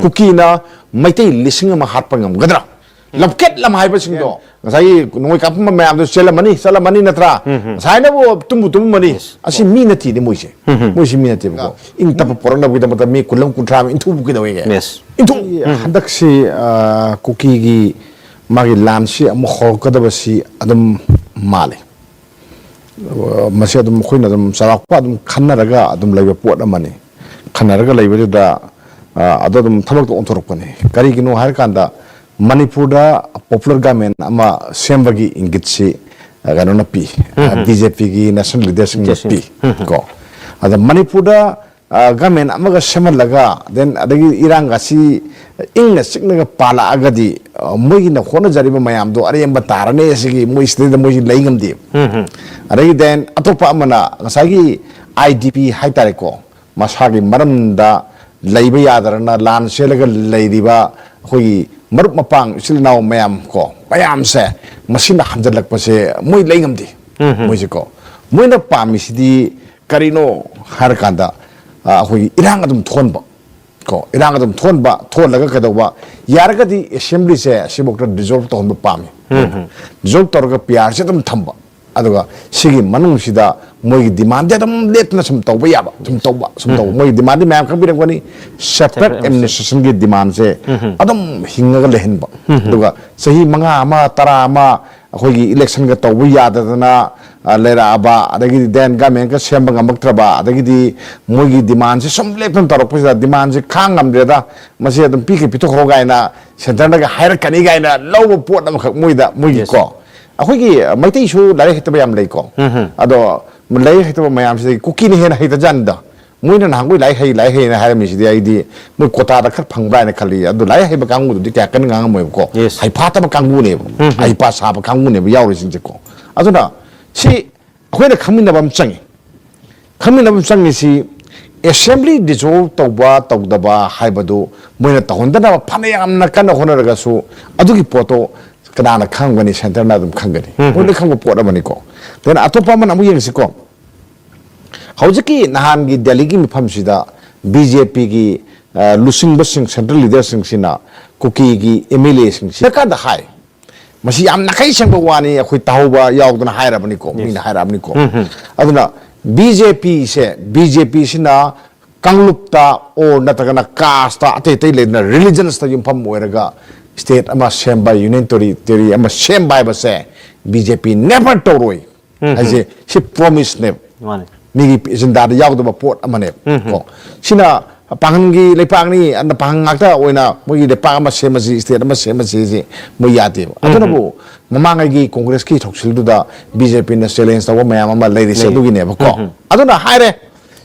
Kukina Maiti listening of Harpangam Gadra. Lapket Lam Hypersing. Sai no kapma ma'am to Selamani, Salamani Natra. Saina Tumbutum money. As in Minati the Mushi. Mushi Minati. In Tapaporana with the me Kulam Kutram into Bukaway. Yes. Into Hadaksi Kukigi Magi Lamsi, Mohokadabasi, Adam Mali. Masyadum Queen Sarapadum Kanaraga, Adam Labor money. Kanaraga Labor Adom Tabak on Torpani. Karigino Harkanda. Manipura popular government ama sembagi ingitsi ganona pi BJP gi national leadership pi ko ada Manipura government amaga semalaga then adagi iranga si ingna siknaga pala agadi mogi na khona jariba mayam do are yamba tarane sigi moi state moi leingam di adagi then atopa amana ngasagi IDP haitare ko masagi maramda leiba yadarana lan selaga leidiba khoi Marup Mapang, Silnao Mayam ko, Mayam se, Masina Hanjalak Pase, Muy Langam di, Musico. Muina Pamis di Carino Harkanda, Irangadum Tonba, ko, Irangadum Tonba, Tolagakadova, Yargadi Assembly se, Shibok dissolved on the Pami. Zoltorga Piar Setum Tamba, Aduga, Sigi Manusida, Muy demanded them let some Tobaya, some Toba, Muy demanded Mam Kabirani, separate administration demands Adam Hinga Lehenba. Duga, Sahi Mangama, Tarama, Hogi election got a Wiyadana, Lera Aba, Adagi then Gamanka, Shambanga Maktraba, Adagi Mugi demands some Lepan Taropus demands a Kangam Reda, Masia the Piki Pitohogaina, Santana Hierarcanigaina, low port of Muida, Mugiko. A Hogi, my issue, like to be am Lako. Ado. Malay hito mayam si cooking hen hita janda. Muina na hangui lai hai na hamis the idea. Mu kota da kat phangba na khali adu lai hai bakangu di takan nga mo ko. Hai pata bakangu ne. Hai pa sa bakangu ne yaw sing ko. Aduna si akhoi na khamin na bam changi. Khamin na bam changi si assembly dissolve tawba tawdaba haibadu muina tahonda na phanayam na kana honaraga su adugi poto kana khangani center na dum khangani. Muina khangbo pot amani ko. Then atopa man amu yeng siko haujaki nahan gi Delhi gi mifam sida BJP gi lusing basing central leader sing sina kuki gi MLA sing sina ka da hai masi am nakai sang bawani akhoi tahuba yaudna haira bani ko mina haira bani ko aduna BJP sina kanglupta or natagana caste ate le na religion sta yum pham moiraga state ama semba union territory ama semba ba se BJP never toroi as a ship promise name. Migi isn't that yaw of a port amane. Sina Pangi Lepangni and the Pangata when we the Pama Semasi state of Semasi Muyati. I don't know. Mamangagi Congress key talks to the BJP in the Salins, the woman, lady said, we never call. I don't know, hire.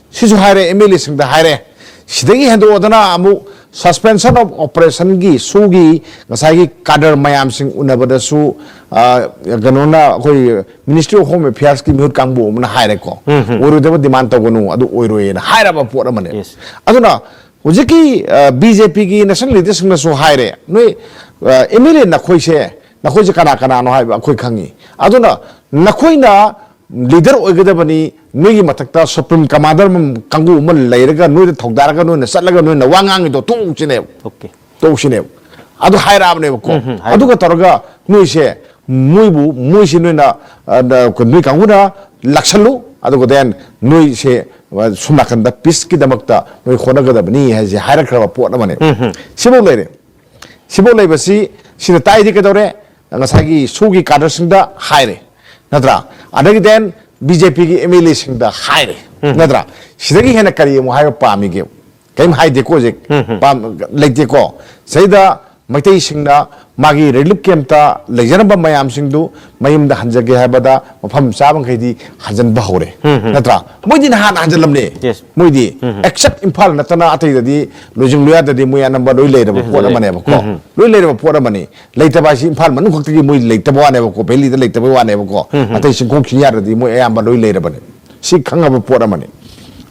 She's hire Emilis in the hire. She had order amu suspension of operation gi sugi ngasagi kader mayam sing unabada su ganona koi Ministry of Home Affairs ki mihut kangbu mana haire ko oru deba demand to gonu adu oiro na haira ba pora mane aduna hujiki BJP gi national leadership na su haire noi MLA na khoi se na khoi kana no haiba khoi khangi aduna na khoi na leader oigadabani nogi matakta supreme commander kangu man leiraga no de thogdaraga no na satlaga no na wangang do tu chine okay to chine adu haira ne ko adu ka taraga noi se muibu moi se no na ko noi kangu na laksalu adu ko den noi se sumakanda peace ki damakta noi khonaga dabani ha je haira kra pot na mane sibo leire basi sina tai di ka dore ngasagi sugi kadarsinda haire Nadra, adagi then BJP ki MLA sing the high. Nadra, Shidagi Hena Kari Mohio Pami give. Came high decozic, Pam like deco. Say the Mate Singda, Magi Relic Kemta, Lejanaba Mayam Singdu, Mayim the Hanjagi Habada, of Ham Saban Kadi, Hajan Bahore. Natra, Mudin Han Angelamne, yes, Mudi, except in Pal Natana Ati, losing Luya the Muya number later of Portaman, later of Portamani, later by Impalman, who took him later one ever go, Belly the later one ever go, attention Cookiyar the Muyamba later bunny. See Kang of Portamani.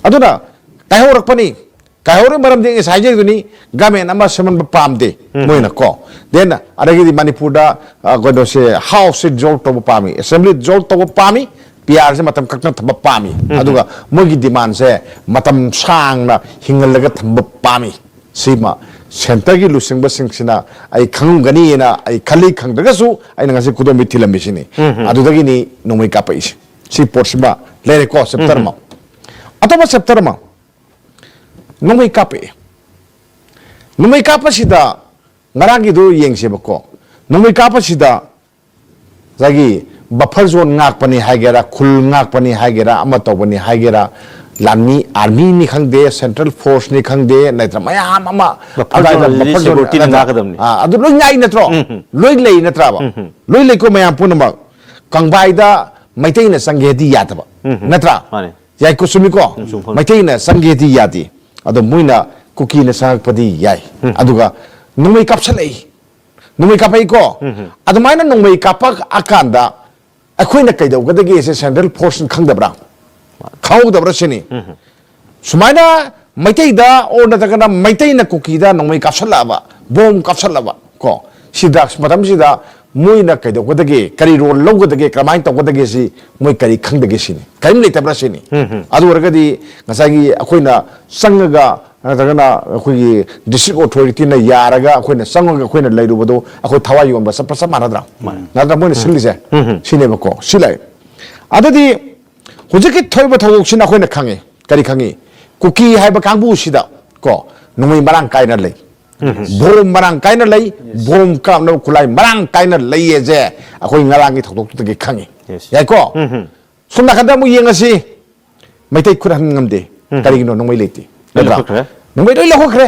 Aduna, Tahora Pani. Kahore maram ding is hajay duni gamen ama seman bapam de moina ko then adagi di Manipura godo se house jolt to bapami assembly jolt to bapami PR se matam kakna bapami aduga mogi demand se matam sang na hingal laga bapami sima ꯁꯦꯟꯇꯔꯒꯤ ꯂꯨꯆꯤꯡꯕꯁꯤꯡꯁꯤꯅ ꯑꯩ ꯈꯪꯉꯝꯒꯅꯤꯅ ꯑꯩ ꯈꯜꯂꯤ ꯈꯪꯗ꯭ꯔꯒꯁꯨ ꯑꯩꯅ ꯉꯁꯤ ꯈꯨꯗꯣꯝꯕꯤ ꯊꯤꯜꯂꯝꯃꯤꯁꯤꯅꯤ ꯑꯗꯨꯗꯒꯤꯅꯤ ꯅꯣꯡꯃꯩ ꯀꯥꯞꯄꯛꯏꯁꯤ ꯁꯤ ꯄꯣꯠꯁꯤꯃ ꯂꯩꯔꯦꯀꯣ chapter ꯑꯃ ꯑꯇꯣꯞꯄ ꯆꯦꯞꯇꯔ ꯑꯃ ꯅꯣꯡꯃꯩ ꯀꯥꯞꯄꯛꯏ ꯅꯣꯡꯃꯩ ꯀꯥꯞꯄꯁꯤꯗ ꯉꯔꯥꯡꯒꯤꯗꯨ ꯌꯦꯡꯁꯦꯕꯀꯣ ꯅꯣꯡꯃꯩ ꯀꯥꯞꯄꯁꯤꯗ ꯉꯁꯥꯏꯒꯤ ꯕꯐꯔ ꯖꯣꯟ ꯉꯥꯛꯄꯅꯤ ꯍꯥꯏꯒꯦꯔꯥ ꯈꯨꯜ ꯉꯥꯛꯄꯅꯤ ꯍꯥꯏꯒꯦꯔꯥ ꯑꯃ ꯇꯧꯕꯅꯤ ꯍꯥꯏꯒꯦꯔꯥ ꯂꯥꯟꯃꯤ ꯑꯥꯔꯃꯤꯅꯤ ꯈꯪꯗꯦ ꯁꯦꯟꯇ꯭ꯔꯦꯜ ꯐꯣꯔꯁꯅꯤ ꯈꯪꯗꯦ ꯅꯠꯇ꯭ꯔ ꯃꯌꯥꯝ ꯑꯃ ꯑꯗꯨ ꯂꯣꯏ ꯉꯥꯛꯏ ꯅꯠꯇ꯭ꯔꯣ ꯂꯣꯏ ꯂꯩ ꯅꯠꯇ꯭ꯔꯕ ꯂꯣꯏ ꯂꯩꯀꯣ ꯃꯌꯥꯝ ꯄꯨꯝꯅꯃꯛ ꯀꯪꯕꯥꯏꯗ ꯃꯩꯇꯩꯅ ꯆꯪꯒꯦꯗꯤ ꯌꯥꯗꯕ ꯅꯠꯇ꯭ꯔꯥ ꯌꯥꯏꯀꯣ ꯆꯨꯝꯃꯤꯀꯣ ꯃꯩꯇꯩꯅ ꯆꯪꯒꯦꯗꯤ ꯌꯥꯗꯦ ꯑꯗꯣ ꯃꯣꯏꯅ ꯀꯨꯀꯤꯅ ꯆꯪꯉꯛꯄꯗꯤ ꯌꯥꯏ ꯑꯗꯨꯒ ꯅꯣꯡꯃꯩ ꯀꯥꯞꯁꯜꯂꯛꯏ ꯅꯣꯡꯃꯩ ꯀꯥꯞꯄꯛꯏꯀꯣ ꯑꯗꯨꯃꯥꯏꯅ ꯅꯣꯡꯃꯩ ꯀꯥꯞꯄꯛꯑꯀꯥꯟꯗ ꯑꯩꯈꯣꯏꯅ ꯀꯩꯗꯧꯒꯗꯒꯦꯁꯦ ꯁꯦꯟꯇ꯭ꯔꯦꯜ ꯐꯣꯔꯁꯅ ꯈꯪꯗꯕ꯭ꯔꯥ ꯈꯪꯍꯧꯗꯕ꯭ꯔꯥ ꯁꯤꯅꯤ ꯁꯨꯃꯥꯏꯅ ꯃꯩꯇꯩꯗ ꯑꯣꯔ ꯅꯠꯇ꯭ꯔꯒꯅ ꯃꯩꯇꯩꯅ ꯀꯨꯀꯤꯗ ꯅꯣꯡꯃꯩ ꯀꯥꯞꯁꯜꯂꯛꯑꯕ ꯕꯣꯝ ꯀꯥꯞꯁꯜꯂꯕ ꯀꯣ ꯁꯤꯗ ꯃꯇꯝꯁꯤꯗ ꯃꯣꯏꯅ ꯀꯩꯗꯧꯒꯗꯒꯦ ꯀꯔꯤ ꯔꯣꯜ ꯂꯧꯒꯗꯒꯦ ꯀꯔꯝꯍꯥꯏꯅ ꯇꯧꯒꯗꯒꯦ ꯁꯤ ꯃꯣꯏ ꯀꯔꯤ ꯈꯪꯗꯒꯦ ꯁꯤꯅꯤ ꯀꯔꯤꯝ ꯂꯩꯇꯕ꯭ꯔꯥ ꯁꯤꯅꯤ ꯑꯗꯨ ꯑꯣꯏꯔꯒꯗꯤ ꯉꯁꯥꯏꯒꯤ ꯑꯩꯈꯣꯏꯅ ꯆꯪꯉꯒ ꯅꯠꯇ꯭ꯔꯒꯅ ꯑꯩꯈꯣꯏꯒꯤ ꯗꯤꯁꯇ꯭ꯔꯤꯛ ꯑꯣꯊꯣꯔꯤꯇꯤꯅ ꯌꯥꯔꯒ ꯑꯩꯈꯣꯏꯅ ꯆꯪꯉꯒ ꯑꯩꯈꯣꯏꯅ ꯂꯩꯔꯨꯕꯗꯣ ꯑꯩꯈꯣꯏ ꯊꯋꯥꯏ ꯌꯣꯟꯕ ꯆꯞ ꯃꯥꯟꯅꯗ꯭ꯔꯥ ꯅꯠꯇ꯭ꯔ ꯃꯣꯏꯅ ꯁꯤꯜꯂꯤꯁꯦ ꯁꯤꯅꯦꯕꯀꯣ ꯁꯤ ꯂꯩ ꯑꯗꯨꯗꯤ ꯍꯧꯖꯤꯛꯀꯤ ꯊꯣꯛꯏꯕ ꯊꯧꯗꯣꯛꯁꯤꯅ ꯑꯩꯈꯣꯏꯅ ꯈꯪꯉꯤ ꯀꯔꯤ ꯈꯪꯉꯤ ꯀꯨꯀꯤ ꯍꯥꯏꯕ ꯀꯥꯡꯕꯨꯁꯤꯗ ꯀꯣ ꯅꯣꯡꯃꯩ ꯃꯔꯥꯡ ꯀꯥꯏꯅ ꯂꯩ ꯕꯣꯝ ꯃꯔꯥꯡ ꯀꯥꯏꯅ ꯂꯩ ꯕꯣꯝ ꯀꯥꯞꯅꯕ ꯈꯨꯠꯂꯥꯏ ꯃꯔꯥꯡ ꯀꯥꯏꯅ ꯂꯩꯌꯦꯁꯦ ꯑꯩꯈꯣꯏ ꯉꯔꯥꯡꯒꯤ ꯊꯧꯗꯣꯛꯇꯨꯗꯒꯤ ꯈꯪꯉꯤ ꯌꯥꯏꯀꯣ ꯁꯣꯝ ꯅꯥꯀꯟꯗ ꯑꯃꯨꯛ ꯌꯦꯡꯉꯁꯤ ꯃꯩꯇꯩ ꯈꯨꯠ ꯍꯟ ꯉꯝꯗꯦ ꯀꯔꯤꯒꯤꯅꯣ ꯅꯣꯡꯃꯩ ꯂꯩꯇꯦ ꯅꯠꯇ꯭ꯔꯥ ꯅꯣꯡꯃꯩ ꯂꯣꯏ ꯂꯧꯈꯠꯈ꯭ꯔꯦ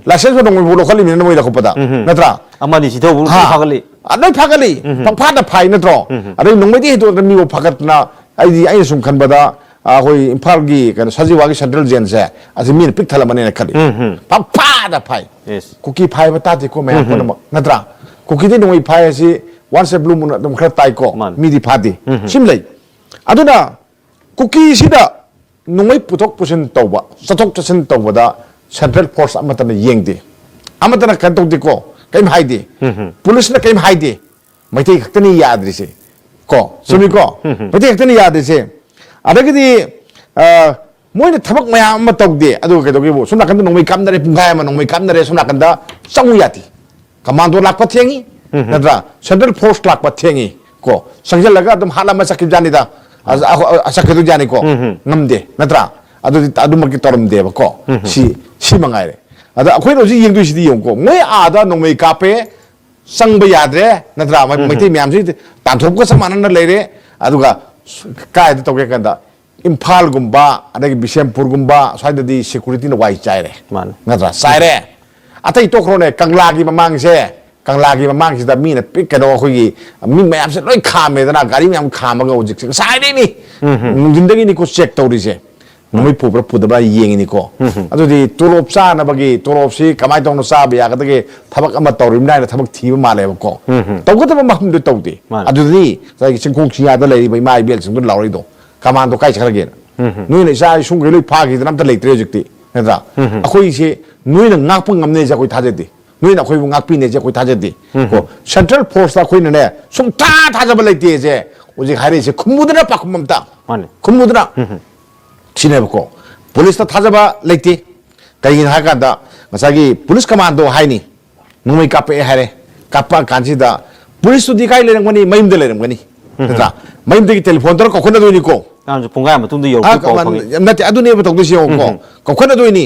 ꯂꯥꯏꯁꯦꯟꯁ ꯅꯣꯡꯃꯩꯕꯨ ꯂꯧꯈꯠꯂꯤꯕꯅꯤꯅ ꯅꯣꯡꯃꯩ ꯂꯧꯈꯠꯄꯗ ꯅꯠꯇ꯭ꯔꯥ ꯑꯃꯗꯤ ꯁꯤꯊꯧꯕ ꯐꯥꯒꯠꯂꯤ ꯂꯣꯏ ꯐꯥꯒꯠꯂꯤ ꯄꯪꯐꯥꯗ ꯐꯥꯏ ꯅꯠꯇ꯭ꯔꯣ ꯑꯗꯩ ꯅꯣꯡꯃꯩꯗꯤ ꯍꯦꯟꯗꯣꯛꯇꯅ ꯃꯤꯕꯨ ꯐꯥꯒꯠꯇꯅ ꯑꯩꯅ ꯁꯨꯝ ꯈꯟꯕꯗ ꯑꯩꯈꯣꯏ ꯏꯝꯐꯥꯜꯒꯤ ꯀꯩꯅꯣ ꯁꯖꯤꯋꯥꯒꯤ ꯁꯦꯟꯇ꯭ꯔꯦꯜ ꯖꯦꯜꯁꯦ ꯑꯁꯤ ꯃꯤꯅ ꯄꯤꯛ ꯊꯜꯂꯝꯃꯅꯤꯅ ꯈꯜꯂꯤ ꯄꯪꯐꯥꯗ ꯐꯥꯏ ꯀꯨꯀꯤ ꯐꯥꯏꯕ ꯇꯥꯗꯦꯀꯣ ꯃꯌꯥꯝ ꯄꯨꯝꯅꯃꯛ ꯅꯠꯇ꯭ꯔꯥ ꯀꯨꯀꯤꯗꯤ ꯅꯣꯡꯃꯩ ꯐꯥꯏ ꯑꯁꯤ ꯋꯥꯟꯁ ꯕ꯭ꯂꯨ ꯃꯨꯟ ꯑꯗꯨꯝ ꯈꯔ ꯇꯥꯏꯀꯣ ꯃꯤꯗꯤ ꯐꯥꯗꯦ ꯁꯤꯝ ꯂꯩ ꯑꯗꯨꯅ ꯀꯨꯀꯤꯁꯤꯗ ꯅꯣꯡꯃꯩ ꯄꯨꯊꯣꯛ ꯄꯨꯁꯤꯟ ꯇꯧꯕ ꯆꯠꯊꯣꯛ ꯆꯠꯁꯤꯟ ꯇꯧꯕꯗ ꯁꯦꯟꯇ꯭ꯔꯦल ꯐꯣꯔꯁ ꯑꯃꯠꯇꯅ ꯌꯦꯡꯗꯦ ꯑꯃꯠꯇꯅ ꯀꯩꯅꯣ ꯇꯧꯗꯦꯀꯣ ꯀꯔꯤꯝ ꯍꯥꯏꯗꯦ ꯄꯨꯂꯤꯁꯅ ꯀꯔꯤꯝ ꯍꯥꯏꯗꯦ ꯃꯩꯇꯩ ꯈꯛꯇꯅꯤ ꯌꯥꯗ꯭ꯔꯤꯁꯦ ꯀꯣ ꯆꯨꯝꯃꯤꯀꯣ ꯃꯩꯇꯩ ꯈꯛꯇꯅꯤ ꯌꯥꯗ꯭ꯔꯤꯁꯦ ꯑꯗꯒꯤꯗꯤ ꯃꯣꯏꯅ ꯊꯕꯛ ꯃꯌꯥꯝ ꯑꯃ ꯇꯧꯗꯦ ꯑꯗꯨꯒ ꯀꯩꯗꯧꯒꯦꯕꯨ ꯁꯣꯝ ꯅꯥꯀꯟꯗ ꯅꯣꯡꯃꯩ ꯀꯥꯞꯅꯔꯦ ꯄꯨꯡꯈꯥꯏ ꯑꯃ ꯅꯣꯡꯃꯩ ꯀꯥꯞꯅꯔꯦ ꯁꯣꯝ ꯅꯥꯀꯟꯗ ꯆꯪꯉꯨ ꯌꯥꯗꯦ ꯀꯃꯥꯟꯗꯣ ꯂꯥꯛꯄ ꯊꯦꯡꯉꯤ ꯅꯠꯇ꯭ꯔꯥ ꯁꯦꯟꯇ꯭ꯔꯦꯜ ꯐꯣꯔꯁ ꯂꯥꯛꯄ ꯊꯦꯡꯉꯤ ꯀꯣ ꯆꯪꯁꯤꯜꯂꯒ ꯑꯗꯨꯝ ꯍꯥꯠꯂꯝꯃ ꯆꯠꯈꯤꯕꯖꯥꯅꯤꯗ ꯆꯠꯈꯤꯗꯣꯏꯖꯥꯅꯤꯀꯣ ꯉꯝꯗꯦ ꯅꯠꯇ꯭ꯔꯥ ꯑꯗꯨꯗꯤ ꯑꯗꯨꯃꯛꯀꯤ ꯇꯧꯔꯝꯗꯦꯕꯀꯣ ꯁꯤ ꯃꯉꯥꯏꯔꯦ ꯑꯗ ꯑꯩꯈꯣꯏꯅ ꯍꯧꯖꯤꯛ ꯌꯦꯡꯗꯣꯏꯁꯤꯗꯤ ꯌꯦꯡꯉꯨꯀꯣ ꯃꯣꯏ ꯑꯥꯗ ꯅꯣꯡꯃꯩ ꯀꯥꯞꯄꯦ ꯆꯪꯕ ꯌꯥꯗ꯭ꯔꯦ ꯅꯠꯇ꯭ꯔꯥ ꯃꯩꯇꯩ ꯃꯌꯥꯝꯁꯤ ꯇꯥꯟꯊꯣꯛꯄꯒ ꯆꯞ ꯃꯥꯟꯅꯅ ꯂꯩꯔꯦ ꯑꯗꯨꯒ ꯀꯥꯏꯗ ꯇꯧꯒꯦ ꯀꯥꯟꯗ ꯏꯝꯐꯥꯜꯒꯨꯝꯕ ꯑꯗꯒꯤ ꯕꯤꯁꯦꯝꯄꯨꯔꯒꯨꯝꯕ ꯁ꯭ꯋꯥꯏꯗꯗꯤ ꯁꯦꯀꯨꯔꯤꯇꯤꯅ ꯋꯥꯏ ꯆꯥꯏꯔꯦ ꯅꯠꯇ꯭ꯔꯥ ꯆꯥꯏꯔꯦ ꯑꯇꯩ ꯇꯣꯛꯈ꯭ꯔꯣꯅꯦ ꯀꯪꯂꯥꯒꯤ ꯃꯃꯥꯡꯁꯦ ꯀꯪꯂꯥꯒꯤ ꯃꯃꯥꯡꯁꯤꯗ ꯃꯤꯅ ꯀꯩꯅꯣ ꯑꯩꯈꯣꯏꯒꯤ ꯃꯤ ꯃꯌꯥꯝꯁꯦ ꯂꯣꯏ ꯈꯥꯝꯃꯦꯗꯅ ꯒꯥꯔꯤ ꯃꯌꯥꯝ ꯈꯥꯝꯃꯒ ꯍꯧꯖꯤꯛꯁꯦ ꯉꯁꯥꯏꯗꯩꯅꯤ ꯅꯨꯡꯊꯤꯟꯗꯒꯤꯅꯤꯀꯣ ꯆꯦꯛ ꯇꯧꯔꯤꯁꯦ ꯅꯣꯡꯃꯩ ꯄꯨꯕ꯭ꯔꯥ ꯄꯨꯗꯕ꯭ꯔꯥ ꯌꯦꯡꯉꯤꯅꯤꯀꯣ ꯑꯗꯨꯗꯤ ꯇꯣꯂꯣꯞ ꯆꯥꯅꯕꯒꯤ ꯇꯣꯂꯣꯞꯁꯤ ꯀꯃꯥꯏꯅ ꯇꯧꯅ ꯆꯥꯕ ꯌꯥꯒꯗꯒꯦ ꯊꯕꯛ ꯑꯃ ꯇꯧꯔꯤꯕꯅ ꯍꯥꯏꯅ ꯊꯕꯛ ꯊꯤꯕ ꯃꯥꯜꯂꯦꯕꯀꯣ ꯇꯧꯒꯗꯕ ꯃꯐꯝꯗꯨ ꯇꯧꯗꯦ ꯑꯗꯨꯗꯤ ꯉꯁꯥꯏꯒꯤ ꯆꯤꯡꯈꯣꯡ ꯆꯤꯡꯌꯥꯗ ꯂꯩꯔꯤꯕ ꯏꯃꯥ ꯏꯕꯦꯜꯁꯤꯡꯗꯨ ꯂꯥꯎꯔꯤꯗꯣ ꯀꯃꯥꯟꯗꯣ ꯀꯥꯏ ꯆꯠꯈ꯭ꯔꯒꯦꯅ ꯅꯣꯏꯅ ꯏꯆꯥ ꯏꯁꯨꯡꯈꯩ ꯂꯣꯏ ꯐꯥꯈꯤꯗꯅ ꯑꯝꯇ ꯂꯩꯇ꯭ꯔꯦ ꯍꯧꯖꯤꯛꯇꯤ ꯅꯠꯇ꯭ꯔꯥ ꯑꯩꯈꯣꯏꯁꯦ ꯅꯣꯏꯅ ꯉꯥꯛꯄ ꯉꯝꯅꯦꯁꯦ ꯑꯩꯈꯣꯏ ꯊꯥꯖꯗꯦ ꯅꯣꯏꯅ ꯑꯩꯈꯣꯏꯕꯨ ꯉꯥꯛꯄꯤꯅꯦꯁꯦ ꯑꯩꯈꯣꯏ ꯊꯥꯖꯗꯦ ꯀꯣ ꯁꯦꯟꯇ꯭ꯔꯦꯜ ꯐꯣꯔꯁꯇ ꯑꯩꯈꯣꯏꯅꯅꯦ ꯁꯨꯡꯊꯥ ꯊꯥꯖꯕ ꯂꯩꯇꯦꯁꯦ ꯍꯧꯖꯤꯛ ꯍꯥꯏꯔꯛꯏꯁꯦ ꯈꯨꯝꯃꯨꯗꯅ ꯄꯥꯈꯨꯝ ꯑꯝꯇ ꯈꯨꯝꯃꯨꯗꯅ ꯁꯤꯅꯦꯕꯀꯣ ꯄꯨꯂꯤꯁꯇ ꯊꯥꯖꯕ ꯂꯩꯇꯦ ꯀꯩꯒꯤꯅꯣ ꯍꯥꯏ ꯀꯥꯟꯗ ꯉꯁꯥꯏꯒꯤ ꯄꯨꯂꯤꯁ ꯀꯃꯥꯟꯗꯣ ꯍꯥꯏꯅꯤ ꯅꯣꯡꯃꯩ ꯀꯥꯞꯄꯛꯑꯦ ꯍꯥꯏꯔꯦ ꯀꯥꯞꯄ ꯀꯥꯟꯁꯤꯗ ꯄꯨꯂꯤꯁꯇꯨꯗꯤ ꯀꯥꯏ ꯂꯩꯔꯝꯒꯅꯤ ꯃꯌꯨꯝꯗ ꯂꯩꯔꯝꯒꯅꯤ ꯅꯠꯇ꯭ꯔꯥ ꯃꯌꯨꯝꯗꯒꯤ ꯇꯦꯂꯤꯐꯣꯟ ꯇꯧꯔꯒ ꯀꯧꯈꯠꯅꯗꯣꯏꯅꯤꯀꯣ ꯄꯨꯡꯈꯥꯏ ꯃꯇꯨꯡꯗ ꯌꯧꯔꯛꯄ ꯄꯥꯎ ꯐꯪꯉꯤ ꯅꯠꯇꯦ ꯑꯗꯨꯅꯦꯕ ꯇꯧꯗꯣꯏꯁꯤ ꯌꯦꯡꯉꯨꯀꯣ ꯀꯧꯈꯠꯅꯗꯣꯏꯅꯤ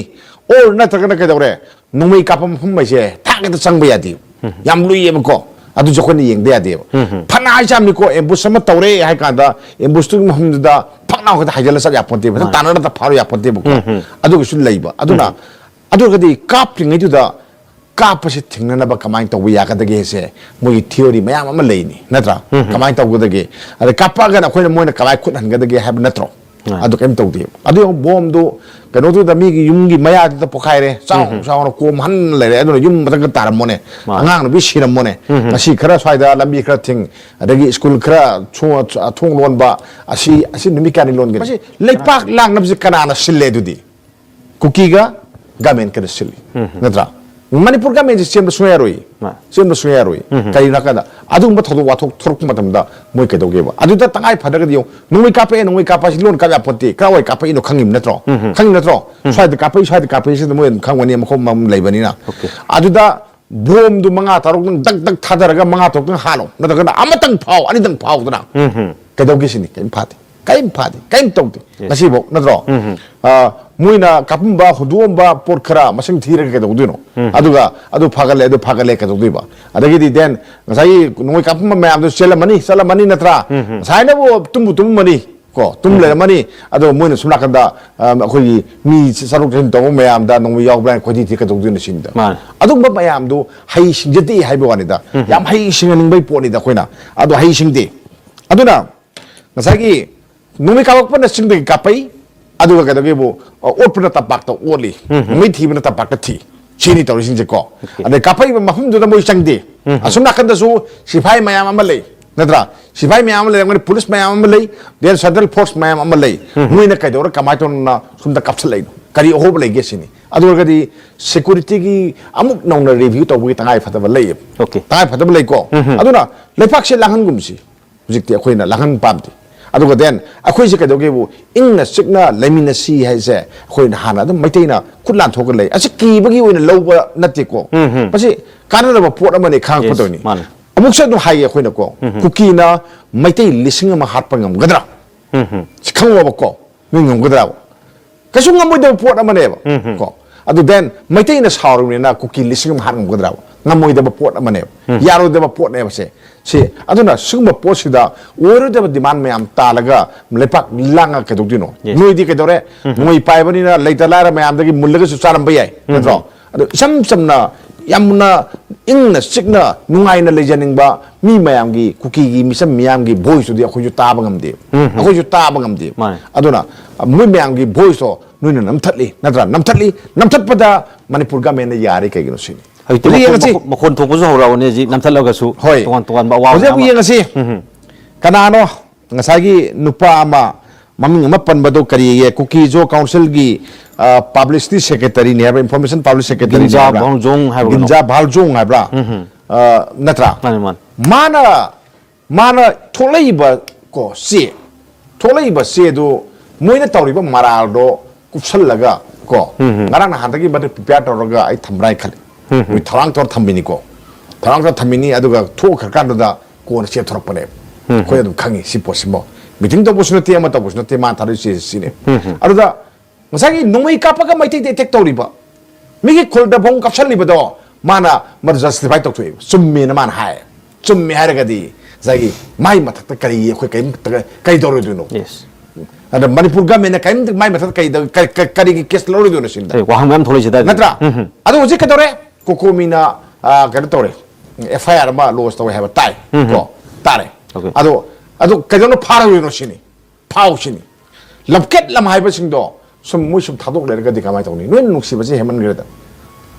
ꯑꯣꯔ ꯅꯠꯇ꯭ꯔꯒꯅ ꯀꯩꯗꯧꯔꯦ ꯅꯣꯡꯃꯩ ꯀꯥꯞꯄ ꯃꯐꯝ ꯍꯥꯏꯁꯦ ꯊꯥꯡꯒꯗ ꯆꯪꯕ ꯌꯥꯗꯦ ꯌꯥꯝ ꯂꯨꯏꯌꯦꯕꯀꯣ ꯑꯗꯨꯁꯨ ꯑꯩꯈꯣꯏꯅ ꯌꯦꯡꯗ ꯌꯥꯗꯦꯕ ꯐꯅ ꯍꯥꯏꯖꯥꯝꯅꯤꯀꯣ ꯑꯦꯝꯕꯨꯁ ꯑꯃ ꯇꯧꯔꯦ ꯍꯥꯏ ꯀꯥꯟꯗ ꯑꯦꯝꯕꯨꯁꯇꯨꯒꯤ ꯃꯐꯝꯗꯨꯗ ꯐꯛꯅ ꯈꯛꯇ ꯍꯥꯏꯖꯤꯜꯂ ꯆꯠ ꯌꯥꯄꯣꯟꯇꯦꯕ ꯐꯖꯅ ꯇꯥꯟꯅꯔꯒ ꯐꯥꯔꯨ ꯌꯥꯄꯣꯟꯇꯦꯕꯀꯣ ꯑꯗꯨꯒꯤꯁꯨ ꯂꯩꯕ ꯑꯗꯨꯅ ꯑꯗꯨ ꯑꯣꯏꯔꯒꯗꯤ ꯀꯥꯞꯇ꯭ꯔꯤꯉꯩꯗꯨꯗ ꯀꯥꯞꯄꯁꯤ ꯊꯤꯡꯅꯅꯕ ꯀꯃꯥꯏꯅ ꯇꯧꯕ ꯌꯥꯒꯗꯒꯦꯁꯦ ꯃꯣꯏꯒꯤ ꯊꯤꯑꯣꯔꯤ ꯃꯌꯥꯝ ꯑꯃ ꯂꯩꯅꯤ ꯅꯠꯇ꯭ꯔꯥ ꯀꯃꯥꯏꯅ ꯇꯧꯒꯗꯒꯦ ꯑꯗ ꯀꯥꯞꯄꯛꯑꯒꯅ ꯑꯩꯈꯣꯏꯅ ꯃꯣꯏꯅ ꯀꯃꯥꯏꯅ ꯈꯨꯠ ꯍꯟꯒꯗꯒꯦ ꯍꯥꯏꯕ ꯅꯠꯇ꯭ꯔꯣ ꯑꯗꯨ ꯀꯩꯝ ꯇꯧꯗꯦꯕ ꯑꯗꯨ ꯕꯣꯝꯗꯨ ꯀꯩꯅꯣꯗꯨꯗ ꯃꯤꯒꯤ ꯌꯨꯝꯒꯤ ꯃꯌꯥꯗꯨꯗ ꯄꯣꯈꯥꯏꯔꯦ ꯆꯥꯎꯅ ꯀꯣꯝ ꯍꯟꯅ ꯂꯩꯔꯦ ꯑꯗꯨꯅ ꯌꯨꯝ ꯃꯊꯛꯇ ꯇꯥꯔꯝꯃꯣꯅꯦ ꯑꯉꯥꯡ ꯅꯨꯄꯤ ꯁꯤꯔꯝꯃꯣꯅꯦ ꯉꯁꯤ ꯈꯔ ꯁ꯭ꯋꯥꯏꯗ ꯂꯝꯕꯤ ꯈꯔ ꯊꯤꯡ ꯑꯗꯒꯤ ꯁ꯭ꯀꯨꯜ ꯈꯔ ꯊꯣꯡ ꯂꯣꯟꯕ ꯑꯁꯤ ꯅꯨꯃꯤꯠ ꯀꯌꯥꯅꯤ ꯂꯣꯟꯒꯅꯤ ꯃꯁꯤ ꯂꯩꯄꯥꯛ ꯂꯥꯡꯅꯕꯁꯤ ꯀꯅꯥꯅ ꯁꯤꯜꯂꯦ ꯑꯗꯨꯗꯤ ꯀꯨꯀꯤꯒ ꯒꯃꯦꯟꯀꯅ ꯁꯤꯜꯂꯤ ꯅꯠꯇ꯭ꯔꯥ Manipur government is same Sueroi. Right. Same Sueroi. Kainakana. Adum Batodo Watok Torkumatamda, Moikedo gave. Adu that I Padadio, no we cape and we capacion Kalapote, Kawai Capa in Kangim Netro. Kangim Netro. Try the Capa, try the Capation, the Moon, Kangwaniam Home Labanina. Aduda. Boom do mga tarong dag tadaraga mga tok ng halo na daga na amatang pau anitang pau na kadaw gisini kaim tawti nasibo na dro muy na kapumba huduomba porkara masing thira kadaw dino adu phagale kadaw diba adagi di den ngasai noi kapumba mayam do selamani natra sai na bo tum mani ko tum le mani ado moi na sumla kanda khoi mi saruk tin to mayam da nong yaw blan khoi ti ka dog din sin da adu ba mayam do hai sing jati hai bo ani da yam hai sing ning bai po ni da khoina ado hai sing de adu na nasagi numi ka wak pa na sing de ka pai adu ka da ge bo or pa ta pak to oli mi thi na ta pak ta thi chini to sing je ko ade ka pai ma hum do da moi sang de asumna kanda su sipai mayam amalai Nadra, Sipai Mamma, police Mamma, their Central Force Mamma, Muina Kadora, Kamaton, from the Capsulate, Kari Hobble Gessini. Adorgadi security amuk non review to wait I for the lay. Okay. Type for the Lako. Aduna, Lepaxi Langumsi, Zictia Quina, Langan Pamti. Aduga then, a quizzica dogevo, in a signa, Lemina sea has a Queen Hana, the Matina, could not talk lay. As a key buggy in a lower Natiko. But see, Canada Port Money can't put on it. Amuk sa no haya ko nako kuki na may tay lising ma hat pangam gadra sikang wa ko ngum gadra kaso nga mo daw po naman ko ado then may tay na sauro ni na kuki lising ma hat ngum gadra nga mo daw po naman yaro daw po na se ado na sugma po sida oro daw demand may am talaga lepak langa ka dugdino no di ka dore mo ipay ba ni na later lara may am dagi mulaga su saram bayay ado sam na yamuna ingna sikna nungai na lejaning ba mi mayamgi kuki gi misam miyamgi voice di ako ju tabangam di aduna mu miyamgi voice so nuina namthat pada Manipur government na yari kay gino sini makon thong ko so raw ne ji namthat laga su tuan ba wa ose ku yengasi kanano ngasagi nupa ama maming mapan bado kari kuki jo council gi publicity secretary ne information public secretary Ginja Baljong hai bra natra mana tholaiba ko se do moina tawriba maral do kupsallaga ko ngarang na handagi bad prepare tawraga ai thamrai khale wi tharang tor thambini ko tharang tor thambini aduga tho kharkan da ko na che thorok pane ko yadum khangi si posimo meeting to busnati ama to busnati ma thari si sine aduda masagi nungay kapaga may detect tawriba migi khulda bong kapsalliba do mana mar justify to tu summi na man hai summi haragadi zagi mai mathak kari khoi kai doro duno yes ada Manipur government kai mai mathak kari case loro duno sinda wa hangam tholi sida natra adu hoje ka dore kokomina ka dore FIR ma lodge to have tai ko tare adu ka jono phara duno sini phau sini lapket lam hai ba singdo sum muy sum thadok le ga dikamai tawni noin nuksi base heman greda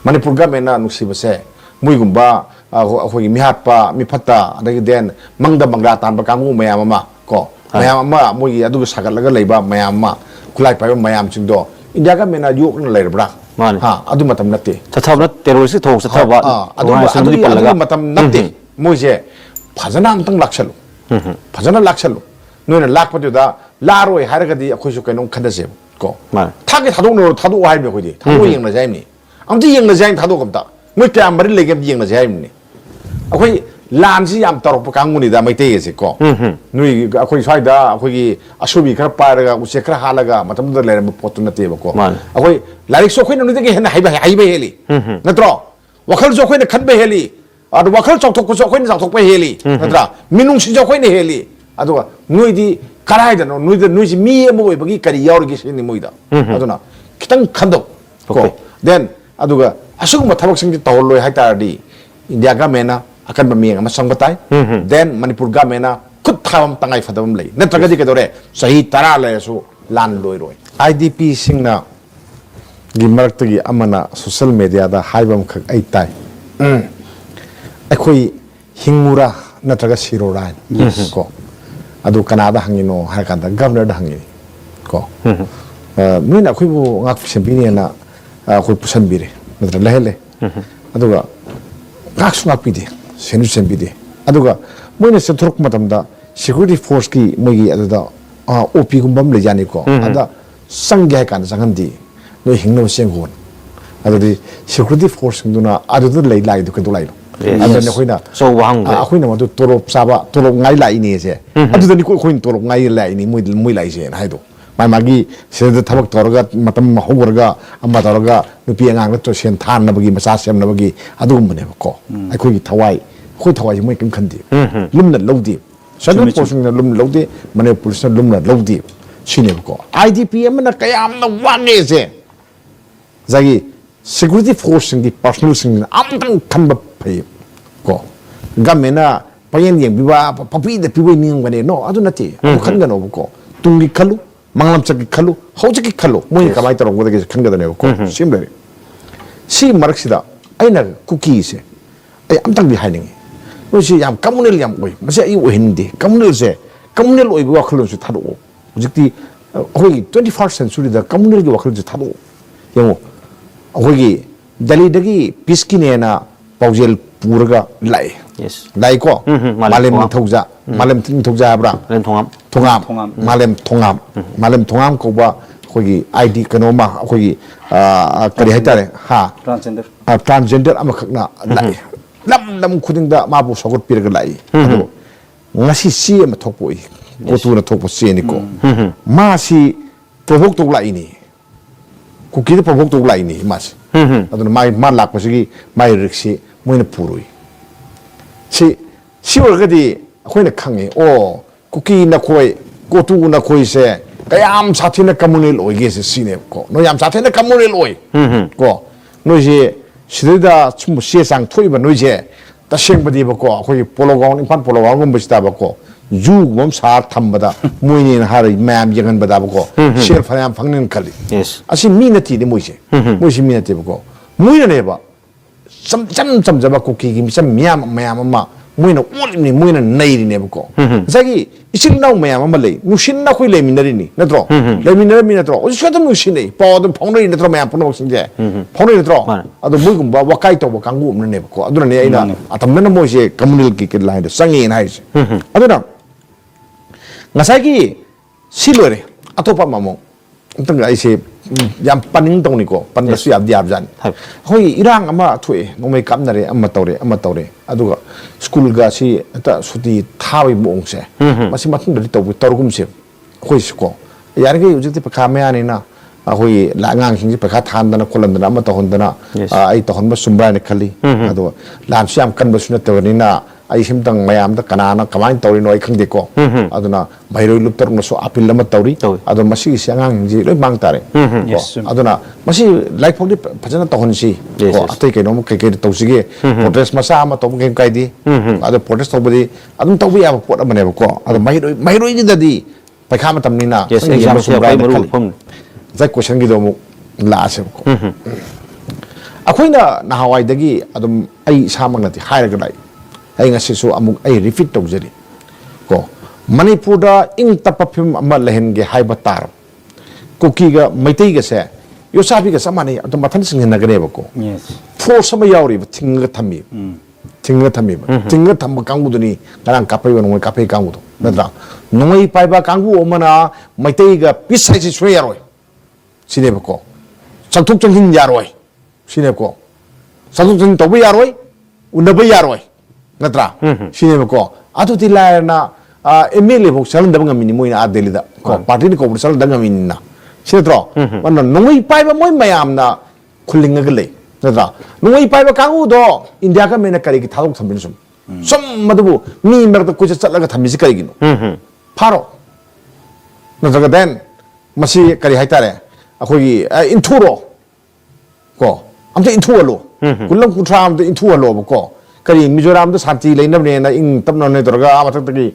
Manipur government na nuksi base muy gumba khoi mi hat pa mi phata adagi den mangda tan ba kamu mayam ama ko mayam ama muy adu sagal laga leiba mayam ma kulai pa mayam singdo India government na yok na le bra ha adu matam natte thathaw na terrorist thong thathaw ba adu matam natte muy je phajana amtang laksalu phajana laksalu noina lakpa da laroi haragadi akhoi su kainong khadase ko 타게 타도 할매 거지 타도 영나 자임니 아무튼 영나 자임 타도 겁다 뭐 땀바리 레게 영나 자임니 아코이 란지 얌 따로 강군이다 마이테에세 거 누이 아코이 사이다 아코이 아쇼비 khara 파라가 우세 khara 하라가 마탐도 레레 포트 나테바 거 아코이 라릭 소코이나 누데게 헤나 하이바 헬리 나트로 와칼 소코이나 칸베 헬리 아도 와칼 쪽톡 소코이나 쪽톡베 헬리 나트라 미농시 소코이나 헬리 아도 누이디 가라이다 누이지 미에 뭐이 버기 까리 야오르기 신이 뭐이다 아도나 기탄 칸도 고 then 아두가 아수고 타박 생기 떠올로이 하이타디 인디아 가메나 akan bamiang masang batay then Manipur gamena kut thawam tangai fadam lei natraga di kadore sahi tara le su lan loi roi IDP singna gi marakta gi amana social media da haibam khak ai tai akhoi hingmura natraga siroran ko adu kanada hangino hakanda governor da hangini ko nuina khoi bu ngak sembini na khoi pusan bire natra lehele aduga ngaksu ngakpide senu sembide aduga moina senthorok matamda security force ki mogi aduda OP gumbam le jani ko ada sangya kan sangandi no hingno sengon adudi security force duna aduda lei lai du kan lai adana khoina so wang khoina ma du torop saba torop ngai lai ni se aduda ni ko khoin torop ngai lai ni moi lai se haido mai magi se da thabak torga matam hogorga amma torga nupi angang to sen than na bagi masa sem na bagi adum bane ko ai khoi thawai khoi thawai moi kim khandi lumna lodi sadam posing na lumna lodi mane police na lumna lodi sine ko IDPM na kayam na wange se zagi security force ngi personal sing amtang khamba phai ko gamena payen yeng biwa papi da piwai ning bane no adu nati khan ga no ko tungi khalu manglam chaki khalu hojaki khalu moi kamai tarong go de khan ga ne ko simle si maraksida aina cookie se ai amtang bi haining no si yam communal yam oi mase ai ohindi communal se communal oi bi wakhalo su thado hojikti hoi 21st century da communal gi wakhalo su thado yemo hoi dali dagi piskine na paujel purga lai yes lai ko malem thauja malem thauja bra len thongam thongam malem thongam ko ba khoi ID kanoma khoi kari haitare ha transgender ama khakna lai lam khuding da ma bu sogot pirga lai ado ngasi si ama thokpoi ko tu na thokpo se ni ko ma si provok to lai ni ku ki provok to lai ni ma si ado mai ma lak pa si mai riksi moina purui si orgadi akhoi na khange o kuki na khoi ko tu na khoi se kayam sathina communal oige se sine ko no yam sathina communal oi ko no je sidida chum se sang thoi ba no je ta seng badi ba ko akhoi pologong in pan pologong gum bista ba ko ju gum sa tham bada moini na har mam yangan bada ba ko shel phayam phangnin khali yes asi minati ni moise moise minati ba ko moina ne ba sam jaba kuki gi sam miyam ma moina ulni moina nairi ne ko zagi isil naw mayam ma lei nusin na khoi le minari ni natro le minari mi natro o shadam nusin nei pa do phongnai natro mayam puno sinje phongnai natro ado muigum ba wakai to ba kangu umne ne ko aduna ne aina atam na mo je communal ki line da sangi na hais aduna ngasai gi silore atopa mamo tang ai se yam paning tong ni ko pan da su yab diab jan hoi irang ama thue nomai kam na re ama tore aduga school ga si ta suti thawi mong se masi mathung da to torgum se hoi ko yar ge ujiti pakha me ani na hoi la ngang sing pakha than da na kolam da ama to hon da na ai to hon ba sumbra ne khali adu lam siam kan ba suna to ni na ai simtang mayam da kanana kamain tori noi khangde ko aduna bairoi luptar no so apil lama tori adu masi siangang ji loi mang tare aduna masi like phodi phajana to hon si ko atai ke no ke to sige protest masa ma to ke kai di adu protest to bodi adum to ya pot amane ko adu mairoi ni dadi pakha ma tamni na exam sia pai maru phom zai question gi do mu la se ko akoina na hawai dagi adum ai samang nati hairaga lai ai ngasi su amuk ai repeat tawjari ko manipur da ing tapapim ama lehen ge haiba tar kuki ga maitai ga se yo sabi ga samani ato mathan sing na gane ba ko force ma yauri ba tinga thami tinga tham kangbu duni garang kapai won kapai kangbu do nadra noi pai ba kangbu omana maitai ga pisai si swe yaroi sine ba ko chakthuk changhin yaroi sine ko chakthuk changhin to ba yaroi unaba yaroi natra sine ko atu tilai na MLA bok salan da banga mini moina adeli da ko party ni ko salan da ngamin na sinetro wan nongoi pai ba moi mayam na khulinga gele natra nongoi pai ba kangu do india ka mena kari ki thadok thambin sum madu mi mer da kuja chatlaga thamisi kari gino pharo natra den masi kari haitare akhoi inturo ko amte intualo kulam kutra amte intualo ko kari Mizoram da santi lain ne na ing tamna ne dorga amatak tagi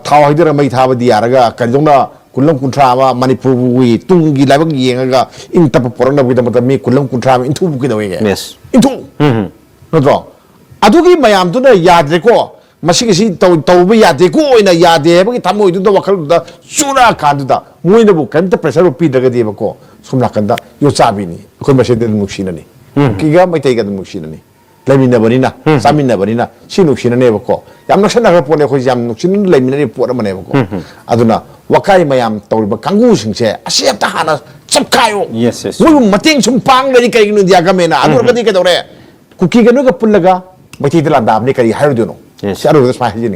thaw haidera mai thawa diaraga kari jongna kulam kuntra ma Manipur wi tungi labag yenga ing tap porna wi da mi kulam kuntra in thu bu ki dawe yes in thu no dro adugi mayam tu na yadre ko masi si taw ba yade ko ina yade ba ki thamoi du da wakal da sura kan da moi na bu kan ta pressure pi daga de ba ko sumla kan da yo chabi ni ko masi de muksina ni ki ga mai tai ga muksina ni ꯂꯩꯃꯤꯟꯅꯕꯅꯤꯅ ꯆꯥꯃꯤꯟꯅꯕꯅꯤ나 ꯁꯤ ꯅꯨꯡꯁꯤꯅꯅꯦꯕꯀꯣ ꯌꯥꯝ ꯅꯛꯁꯟꯅꯈ꯭ꯔ ꯄꯣꯠꯅꯦ ꯑꯩꯈꯣꯏꯁꯦ ꯌꯥꯝ ꯅꯨꯡꯁꯤꯅ ꯂꯩꯃꯤꯟꯅꯔꯤꯕ ꯄꯣꯠ ꯑꯃꯅꯦꯕꯀꯣ ꯑꯗꯨꯅ ꯋꯥꯀꯥꯏ ꯃꯌꯥꯝ ꯇꯧꯔꯤꯕ ꯀꯥꯡꯕꯨꯁꯤꯡꯁꯦ ꯑꯁꯤ ꯑꯝꯇ ꯍꯥꯟꯅ ꯆꯞꯈꯥꯏꯌꯣ Yes, yes. ꯃꯣꯏꯕꯨ ꯃꯇꯦꯡ ꯁꯨꯝ ꯄꯥꯡꯒꯗꯤ ꯀꯩꯒꯤꯅꯣ ꯏꯟꯗꯤꯌꯥ ꯒꯃꯦꯟꯅ ꯑꯗꯨ ꯑꯣꯏꯔꯒꯗꯤ ꯀꯩꯗꯧꯔꯦ ꯀꯨꯀꯤꯒ ꯅꯣꯏꯒ ꯄꯨꯜꯂꯒ ꯃꯩꯇꯩꯗ ꯂꯥꯟꯗꯥꯕꯅꯤ ꯀꯔꯤ ꯍꯥꯏꯔꯨꯗꯣꯏꯅꯣ Yes. ꯁꯤ ꯑꯔꯣꯏꯕꯗ ꯁꯨꯃꯥꯏꯅ ꯍꯥꯏꯖꯅꯤꯡꯉꯤ